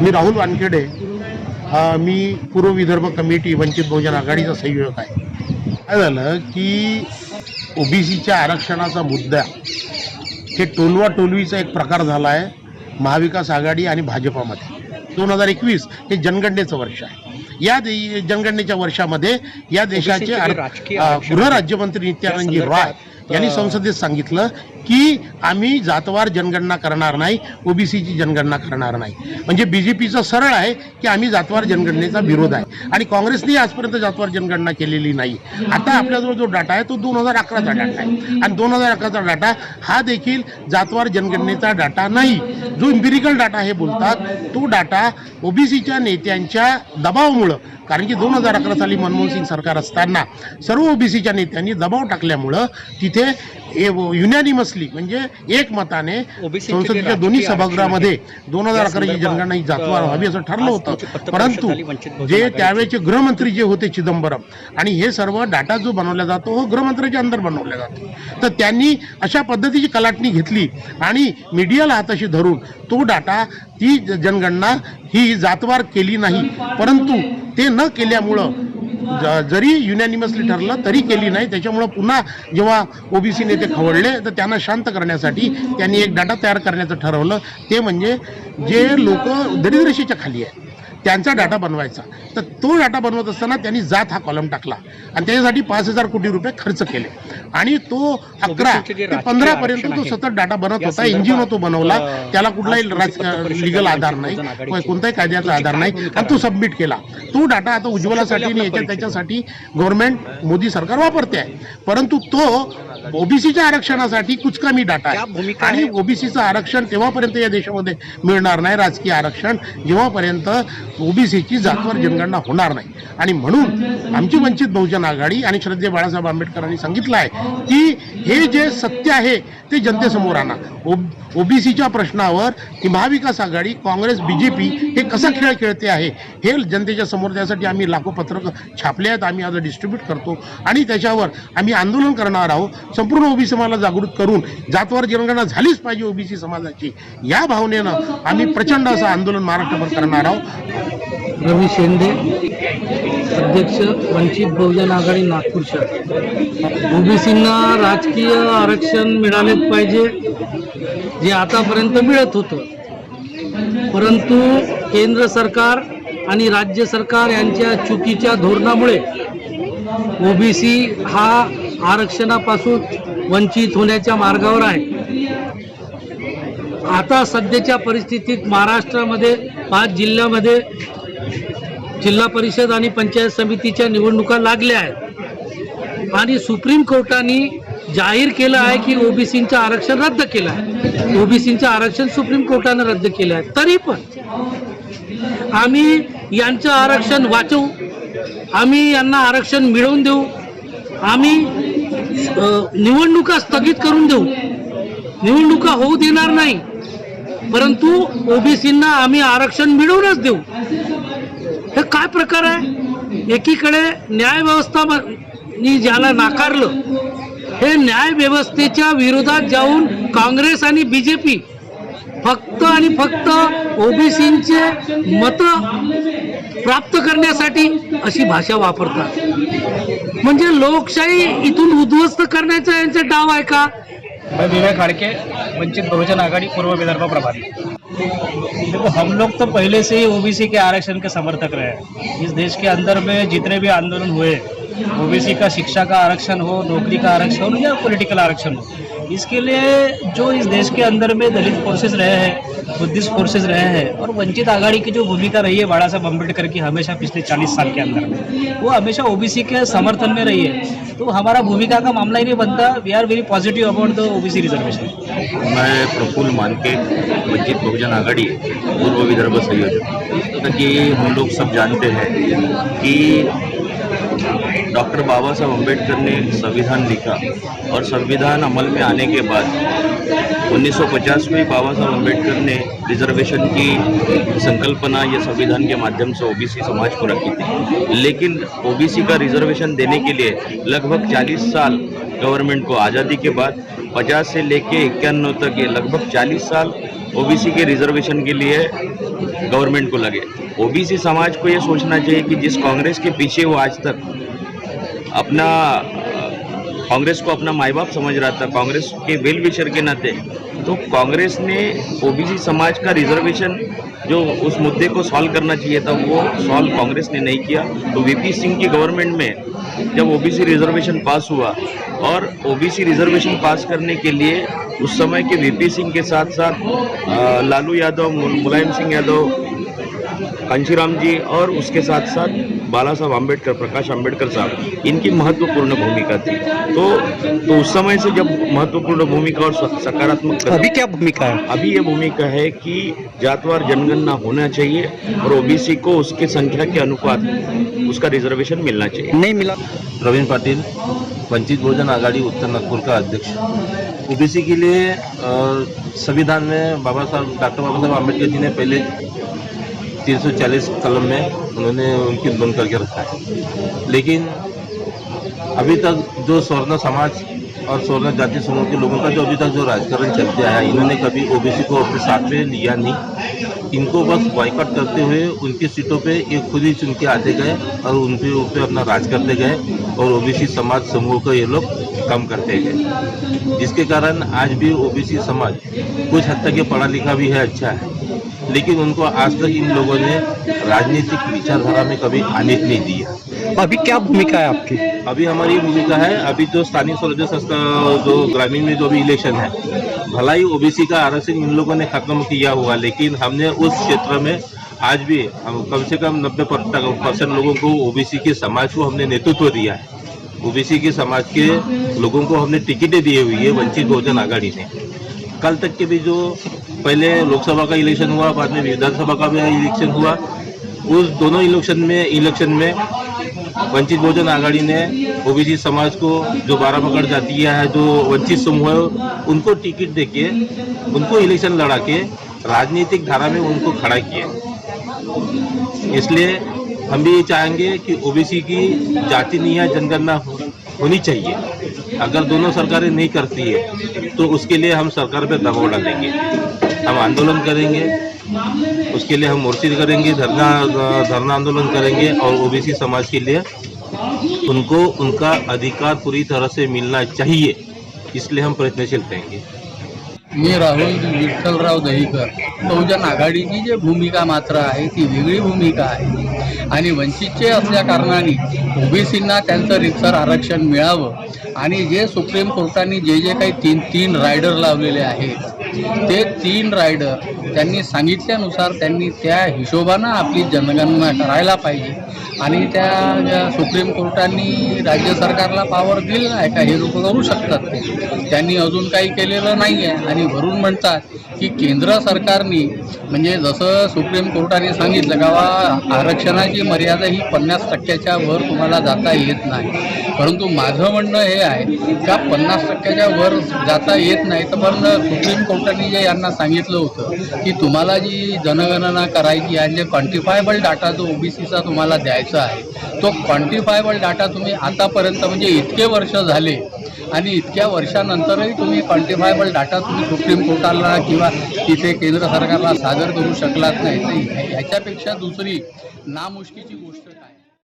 मी राहुल वानखेडे, मी पूर्व विदर्भ कमिटी वंचित बहुजन आघाडीचा संयोजक आहे. काय झालं की ओबीसीच्या आरक्षणाचा मुद्दा हे टोलवाटोलवीचा एक प्रकार झाला आहे महाविकास आघाडी आणि भाजपामध्ये. 2021 हे जनगणनेचं वर्ष आहे. या जनगणनेच्या वर्षामध्ये या देशाचे गृहराज्यमंत्री नित्यानंदजी रॉय यांनी संसदेत सांगितलं की आम्ही जातवार जनगणना करणार नाही, ओबीसीची जनगणना करणार नाही. म्हणजे बीजेपीचं सरळ आहे की आम्ही जातवार जनगणनेचा विरोध आहे आणि काँग्रेसने आजपर्यंत जातवार जनगणना केलेली नाही. आता आपल्याजवळ जो डाटा आहे तो 2011चा डाटा आहे आणि 2011चा डाटा हा देखील जातवार जनगणनेचा डाटा नाही. जो इम्पिरिकल डाटा हे बोलतात तो डाटा ओबीसीच्या नेत्यांच्या दबावामुळं, कारण की 2011 साली मनमोहन सिंग सरकार असताना सर्व ओबीसीच्या नेत्यांनी दबाव टाकल्यामुळं तिथे युनॅनिमसली म्हणजे एकमताने संसदेच्या दोन्ही सभागृहामध्ये 2011ची जनगणना ही जातवार व्हावी असं ठरलं होतं. परंतु जे त्यावेळेचे गृहमंत्री जे होते चिदंबरम, आणि हे सर्व डाटा जो बनवला जातो हो गृहमंत्र्याच्या अंदर बनवला जातो, तर त्यांनी अशा पद्धतीची कलाटणी घेतली आणि मीडियाला हाताशी धरून तो डाटा, ती जनगणना ही जातवार केली नाही. परंतु ते न केल्यामुळं जरी युनॅनिमसली ठरलं तरी केली नाही. त्याच्यामुळं पुन्हा जेव्हा ओबीसी नेते खवळले तर त्यांना शांत करण्यासाठी त्यांनी एक डाटा तयार करण्याचं ठरवलं. ते म्हणजे जे लोक दरिद्ररेषेच्या खाली आहे त्यांचा डाटा बनवायचा. तर तो डाटा बनवत असताना त्यांनी जात हा कॉलम टाकला आणि त्याच्यासाठी 5,000 कोटी रुपये खर्च केले आणि तो 11 ते 15 पर्यंत तो सतत डाटा बनत होता. एनजीओ तो बनवला, त्याला कुठलाही लिगल आधार नाही, कोणताही कायद्याचा आधार नाही आणि तो सबमिट केला. तो डाटा आता उज्ज्वलासाठी आणि त्याच्यासाठी गव्हर्नमेंट मोदी सरकार वापरते आहे. परंतु तो ओबीसीच्या आरक्षणासाठी कुचकामी डाटा आहे आणि ओबीसीचं आरक्षण तेव्हापर्यंत या देशामध्ये मिळणार नाही, राजकीय आरक्षण, जेव्हापर्यंत ओबीसीची जातवार जनगणना होणार नाही. आणि म्हणून आमची वंचित बहुजन आघाडी आणि श्रद्धेय बाळासाहेब आंबेडकरांनी सांगितलं आहे की हे जे सत्य आहे ते जनतेसमोर आणा. ओबीसीच्या प्रश्नावर ही महाविकास आघाडी, काँग्रेस, बीजेपी हे कसा खेळ खेळते आहे हे जनतेच्या समोर. त्यासाठी आम्ही लाखो पत्रकं छापले आहेत, आम्ही आज डिस्ट्रीब्यूट करतो आणि त्याच्यावर आम्ही आंदोलन करणार आहोत. संपूर्ण ओबीसी समाजाला जागृत करून जातवार जनगणना झालीच पाहिजे ओबीसी समाजाची, या भावनेनं आम्ही प्रचंड असं आंदोलन महाराष्ट्रभर करणार आहोत. रवी शेंडे, अध्यक्ष वंचित बहुजन आघाडी नागपूर शहर. ओबीसींना राजकीय आरक्षण मिळालेच पाहिजे जे आतापर्यंत मिळत होतं. परंतु केंद्र सरकार आणि राज्य सरकार यांच्या चुकीच्या धोरणामुळे ओबीसी हा आरक्षणापासून वंचित होण्याच्या मार्गावर आहे. आता सध्याच्या परिस्थितीत महाराष्ट्रामध्ये 5 जिल्ह्यामध्ये जिल्हा परिषद आणि पंचायत समितीच्या निवडणुका लागल्या आहेत आणि सुप्रीम कोर्टाने जाहीर केलं आहे की ओबीसींचं आरक्षण रद्द केलं आहे. ओबीसींचं आरक्षण सुप्रीम कोर्टानं रद्द केलं आहे. तरी पण आम्ही यांचं आरक्षण वाचवू, आम्ही यांना आरक्षण मिळवून देऊ, आम्ही निवडणुका स्थगित करून देऊ, निवडणुका होऊ देणार नाही, परंतु ओबीसींना आम्ही आरक्षण मिळवूनच देऊ. हे काय प्रकार आहे? एकीकडे न्याय व्यवस्था ज्याला नाकारलं, हे न्याय व्यवस्थेच्या विरोधात जाऊन काँग्रेस आणि बीजेपी फक्त आणि फक्त ओबीसींचे मत प्राप्त करण्यासाठी अशी भाषा वापरतात. म्हणजे लोकशाही इथून उद्ध्वस्त करण्याचा यांचा डाव आहे का? मैं विवेक खाड़के, वंचित बहुजन आघाड़ी पूर्व विदर्भ प्रभारी। देखो, हम लोग तो पहले से ही ओबीसी के आरक्षण के समर्थक रहे हैं। इस देश के अंदर में जितने भी आंदोलन हुए, ओबीसी का शिक्षा का आरक्षण हो, नौकरी का आरक्षण हो या पॉलिटिकल आरक्षण हो, इसके लिए जो इस देश के अंदर में दलित फोर्सेस रहे हैं, बुद्धिस्ट फोर्सेस रहे हैं, और वंचित आघाड़ी की जो भूमिका रही है बाला साहब अम्बेडकर की हमेशा पिछले 40 साल के अंदर में, वो हमेशा ओबीसी के समर्थन में रही है। तो हमारा भूमिका का मामला ही नहीं बनता। We are very positive about the OBC reservation. मैं प्रफुल्ल मानके, वंचित बहुजन आघाड़ी पूर्व विदर्भ संयोजक। तक ये हम लोग सब जानते हैं कि डॉक्टर बाबा साहब अम्बेडकर ने संविधान लिखा और संविधान अमल में आने के बाद 1950 में बाबा साहब अम्बेडकर ने रिजर्वेशन की संकल्पना ये संविधान के माध्यम से ओबीसी समाज को रखी थी। लेकिन ओबीसी का रिजर्वेशन देने के लिए लगभग 40 साल गवर्नमेंट को आज़ादी के बाद 50 से लेके 91 तक ये लगभग 40 साल ओबीसी के रिजर्वेशन के लिए गवर्नमेंट को लगे। ओबीसी समाज को ये सोचना चाहिए कि जिस कांग्रेस के पीछे वो आज तक अपना कांग्रेस को अपना माई बाप समझ रहा था, कांग्रेस के वेल विशर के नाते, तो कांग्रेस ने ओबीसी समाज का रिजर्वेशन जो उस मुद्दे को सॉल्व करना चाहिए था वो सॉल्व कांग्रेस ने नहीं किया। तो वीपी सिंह की गवर्नमेंट में जब ओबीसी रिजर्वेशन पास हुआ और ओबीसी रिजर्वेशन पास करने के लिए उस समय के वीपी सिंह के साथ साथ लालू यादव, मुलायम सिंह यादव, कांशीराम जी और उसके साथ साथ बाला साहब अम्बेडकर, प्रकाश अम्बेडकर साहब, इनकी महत्वपूर्ण भूमिका थी। तो उस समय से जब महत्वपूर्ण भूमिका और सकारात्मक, अभी क्या भूमिका है? अभी ये भूमिका है कि जातवार जनगणना होना चाहिए और ओबीसी को उसके संख्या के अनुपात उसका रिजर्वेशन मिलना चाहिए। नहीं मिला। प्रवीण पाटिल, वंचित बहुजन आघाड़ी उत्तर नागपुर का अध्यक्ष। ओबीसी के लिए संविधान में डॉक्टर बाबा साहब अम्बेडकर जी ने पहले 340 कलम में उन्होंने उनकी बंद करके रखा है, लेकिन अभी तक जो स्वर्ण समाज और स्वर्ण जाति समूह के लोगों का जो अभी तक जो राजकारण चलते आया, इन्होंने कभी ओबीसी को अपने साथ में लिया नहीं। इनको बस बॉयकॉट करते हुए उनकी सीटों पे ये खुद ही चुन के आते गए और उनके ऊपर अपना राज करते गए और ओबीसी समाज समूह को ये लोग कम करते गए, जिसके कारण आज भी ओबीसी समाज कुछ हद तक ये पढ़ा लिखा भी है, अच्छा है, लेकिन उनको आज तक इन लोगों ने राजनीतिक विचारधारा में कभी आने नहीं दिया। अभी क्या भूमिका है आपकी? अभी हमारी भूमिका है, अभी जो स्थानीय स्वराज्य संस्था जो ग्रामीण में जो भी इलेक्शन है, भला ही ओबीसी का आरक्षण इन लोगों ने खत्म किया हुआ, लेकिन हमने उस क्षेत्र में आज भी हम कम से कम 90% लोगों को ओबीसी के समाज को हमने नेतृत्व दिया है। ओबीसी के समाज के लोगों को हमने टिकटें दी हुई है वंचित बहुजन आघाड़ी ने। कल तक के भी जो पहले लोकसभा का इलेक्शन हुआ, बाद में विधानसभा का भी इलेक्शन हुआ, उस दोनों इलेक्शन में वंचित बहुजन आघाड़ी ने ओबीसी समाज को जो 12 पकड़ जाती है, जो वंचित समूह है, उनको टिकट देके उनको इलेक्शन लड़ा के राजनीतिक धारा में उनको खड़ा किया। इसलिए हम भी ये चाहेंगे कि ओबीसी की जाति न्याय जनगणना होनी चाहिए। अगर दोनों सरकारें नहीं करती है तो उसके लिए हम सरकार पे दबाव डालेंगे, हम आंदोलन करेंगे, उसके लिए हम मोर्चे करेंगे, धरना आंदोलन करेंगे और ओबीसी समाज के लिए उनको उनका अधिकार पूरी तरह से मिलना चाहिए, इसलिए हम प्रयत्नशील रहेंगे। मी राहुल विठ्ठलराव दहीकर. बहुजन आघाडीची जी भूमिका मात्र आहे ती वेगळी भूमिका आहे आणि वंचितचे असल्या कारणाने ओबीसींना त्यांचं रितसर आरक्षण मिळावं आणि जे सुप्रीम कोर्टाने जे काही तीन रायडर लावलेले आहेत ते 3 रायडर त्यांनी सांगितल्यानुसार त्यांनी त्या हिशोबानं आपली जनगणना करायला पाहिजे आणि त्या सुप्रीम कोर्टाने राज्य सरकारला पावर दिलं आहे का हे लोक करू शकतात त्यांनी अजून काही केलेलं नाही आहे आणि वरून म्हणतात की केंद्र सरकारने म्हणजे जसं सुप्रीम कोर्टाने सांगितलं का आरक्षणाची मर्यादा ही 50% वर तुम्हाला जाता येत नाही, परंतु माझं म्हणणं हे आहे का 50% वर जाता येत नाही तर पण सुप्रीम कोर्टाने जे यांना सांगितलं होतं की तुम्हाला जी जनगणना करायची आहे जे क्वांटिफायबल डाटा जो ओबीसीचा तुम्हाला द्यायचा आहे तो क्वांटिफायबल डाटा तुम्ही आतापर्यंत म्हणजे इतके वर्ष झाले आणि इतक्या वर्षानंतरही तुम्ही क्वांटिफायबल डाटा तुम्ही सुप्रीम कोर्टाला किंवा तिथे केंद्र सरकारला सादर करू शकलात नाही तर ह्याच्यापेक्षा दुसरी नामुष्कीची गोष्ट काय.